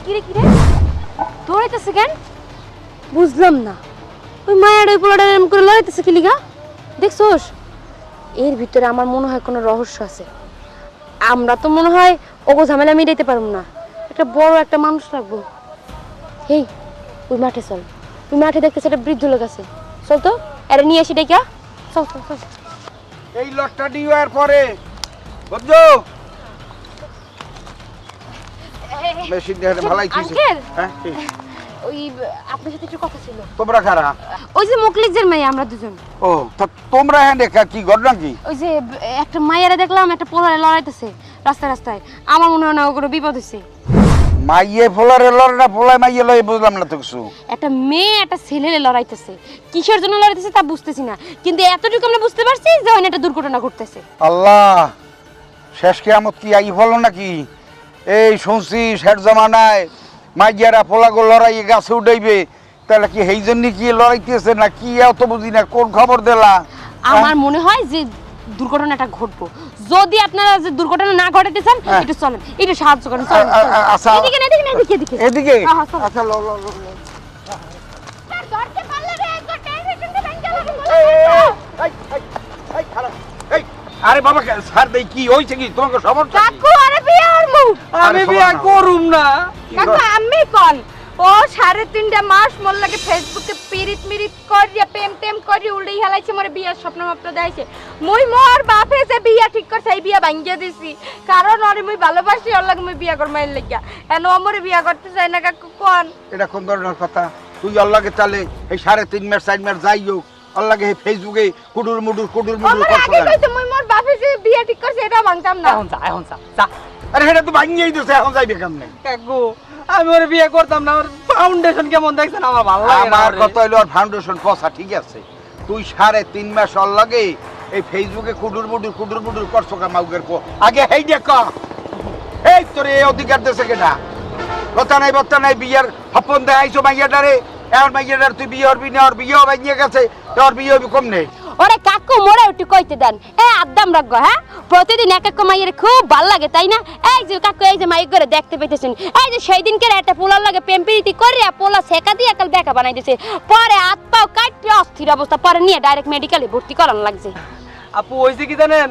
কিরে কিরে দৌড়াইতেছে কেন বুঝলাম না ওই মায়ের ওই পোলাটা এরকম করে লড়াইতেছে কি লিগা দেখছোস এর ভিতরে আমার মনে হয় কোনো রহস্য আছে আমরা তো মনে হয় ওগো ঝামেলা মিটাইতে পারবো না একটা বড় একটা মানুষ রাখবো হেই ওই মাঠে চল ওই মাঠে দেখতেছে একটা বৃদ্ধ লোক আছে চল তো আরে নিয়ে আসি ডেকে চল চল চল এই লটটা ডিওয়ার পরে বুঝছো মেশিন দিয়ে ভালাই দিছি আঙ্কেল হ্যাঁ ওই আপনার সাথে একটু কথা ছিল তোমরা কারা ওই যে মুকলিজের মেয়ে আমরা দুজন ও তা তোমরা হ্যাঁ দেখা কি ঘটনা কি ওই যে একটা মায়েরা দেখলাম একটা পোলারে লড়াইতেছে রাস্তায় রাস্তায় আমার মনে হয় না ওগুলো বিপদ হয়েছে মাইয়ে ফোলারে লড়না ফোলায় মাইয়ে লয় বুঝলাম না তো কিছু একটা মেয়ে একটা ছেলে লড়াইতেছে কিসের জন্য লড়াইতেছে তা বুঝতেছি না কিন্তু এতটুকু আমরা বুঝতে পারছি যে ওখানে একটা দুর্ঘটনা ঘটতেছে আল্লাহ শেষ কিয়ামত কি আই হলো নাকি এই শুনছি শেষ জমানায় মাইয়ারা ফোলাগো লড়াই গাছে উঠাইবে তাহলে কি এই জন্য কি লড়াইতেছে না কি এত বুঝি না কোন খবর দিলা আমার মনে হয় যে দুর্ঘটনাটা ঘটবো যদি আপনারা যে দুর্ঘটনা না ঘটাতে চান একটু চলেন একটু সাহায্য করেন চলেন আচ্ছা এদিকে না, এদিকে না, এদিকে এদিকে এদিকে হ্যাঁ, হ্যাঁ, চলো। আচ্ছা লো লো লো আরে বাবা স্যার দেই কি হইছে কি তোমাকে সমস্যা কি? কাকু আরে বিয়ে করবো আমি বিয়া করুম না কাকু আমি কোন ও 3.5 মাস মোর লাগে ফেসবুকে পিরিত মিরিত করিয়া প্রেম টেম করি উড়াই হেলাইছে মোরে বিয়ার স্বপ্ন মাত্র দেখাইছে মুই মোর বাপে যে বিয়া ঠিক করছে এই বিয়া ভাঙ্গিয়া দিছি কারণ ওরে মুই ভালোবাসি ওর লাগে মুই বিয়া করমাইল লাগিয়া এন আমরে বিয়া করতে চাই না কাকু কোন এটা কোন ধরনের কথা তুই আল্লাহকে চালে এই 3.5 মাস 4 মাস যাই হোক আল্লাহকে এই ফেসবুকে কুডুর মুডুর আমার আগে কইতে মুই মোর বাপে যে বিয়া ঠিক করছে এটা ভাঙতাম না এখন যা আরে এটা তো ভাঙিয়েই দিছে এখন যাইবে কেমনে কাকু আমি ওর বিয়ে করতাম না ওর ফাউন্ডেশন কেমন দেখছেন আমার ভালো লাগে না আমার ওরে। কথা হইলো আর ফাউন্ডেশন পয়সা ঠিক আছে তুই 3.5 মাস আল্লাহকে এই ফেসবুকে কুডুর মুডুর করছো কা মাউগের পো আগে হেই দেখ এই তোরে এই অধিকার দেশে কেনা কথা নাই বিয়ার হপন দেখাইছো মাইয়াটারে এখন মাইয়াটার তুই বিয়ে হরবি না ওর বিয়েও ভাঙিয়ে গেছে তোর বিয়ে হবি কম নেই ওরে কাকু মোরে একটু কইতে দেন এ আদ্দাম রাখবো হ্যাঁ প্রতিদিন এক এক মাইয়ের খুব ভালো লাগে তাই না এই যে কাকু এই যে মাইক করে দেখতে পেতেছেন এই যে সেই দিনকে একটা পোলার লাগে পেম্পিরিতি করিয়া পোলা সেকা দিয়ে একাল বেকা বানাই দিছে পরে হাত পাও কাটতে অস্থির অবস্থা পরে নিয়ে ডাইরেক্ট মেডিকেলে ভর্তি করানো লাগছে আপু হইছে কি জানেন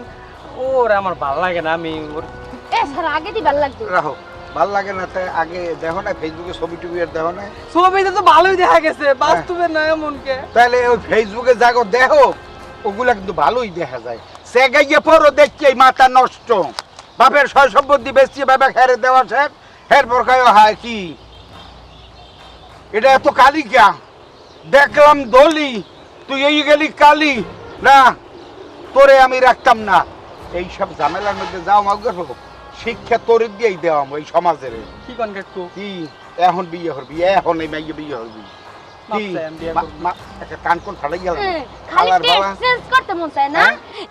ওরে আমার ভালো লাগে না আমি ওর এ স্যার আগে দি ভালো লাগতো রাখো ভাল লাগে না তাই আগে দেখো না ফেসবুকে ছবি টবি আর দেখো না ছবিতে তো ভালোই দেখা গেছে বাস্তবে না এমনকে তাহলে ওই ফেসবুকে যাগো দেখো ওগুলা কিন্তু ভালোই দেখা যায় সেগাইয়ে পরও দেখছি এই মাথা নষ্ট বাপের সয় সম্পত্তি বেশি বাবা খেরে দেওয়া শেখ হের পর খায় হায় কি এটা এত কালি কা দেখলাম দলি তুই এই গেলি কালি না তোরে আমি রাখতাম না এই সব ঝামেলার মধ্যে যাও মাগর শিক্ষা তোর দিয়েই দেওয়া এই সমাজের কি কোন কাকু কি এখন বিয়ে হরবি এখন এই মাইয়ে বিয়ে হরবি কি একটা কান কোন ফাটাই গেল খালি চেঞ্জ করতে মন চায় না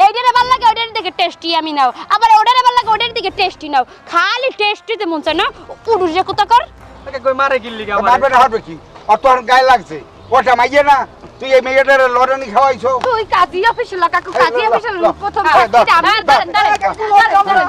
এইটারে ভালো লাগে ওটার দিকে টেস্টি আমি নাও আবার ওটারে ভালো লাগে ওটার দিকে টেস্টি নাও খালি টেস্টিতে মন চায় না উড়ুর যে কোথা কর কাকু মারে গিল্লি গা মারবে না হবে কি অত গায়ে লাগছে ওটা মাইয়ে না তুই এই মেয়েটার লড়ানি খাওয়াইছো তুই কাজী অফিসে কাকু কাজী অফিসে প্রথম হ্যাঁ, দাও, আমি দাও। দাঁড়ান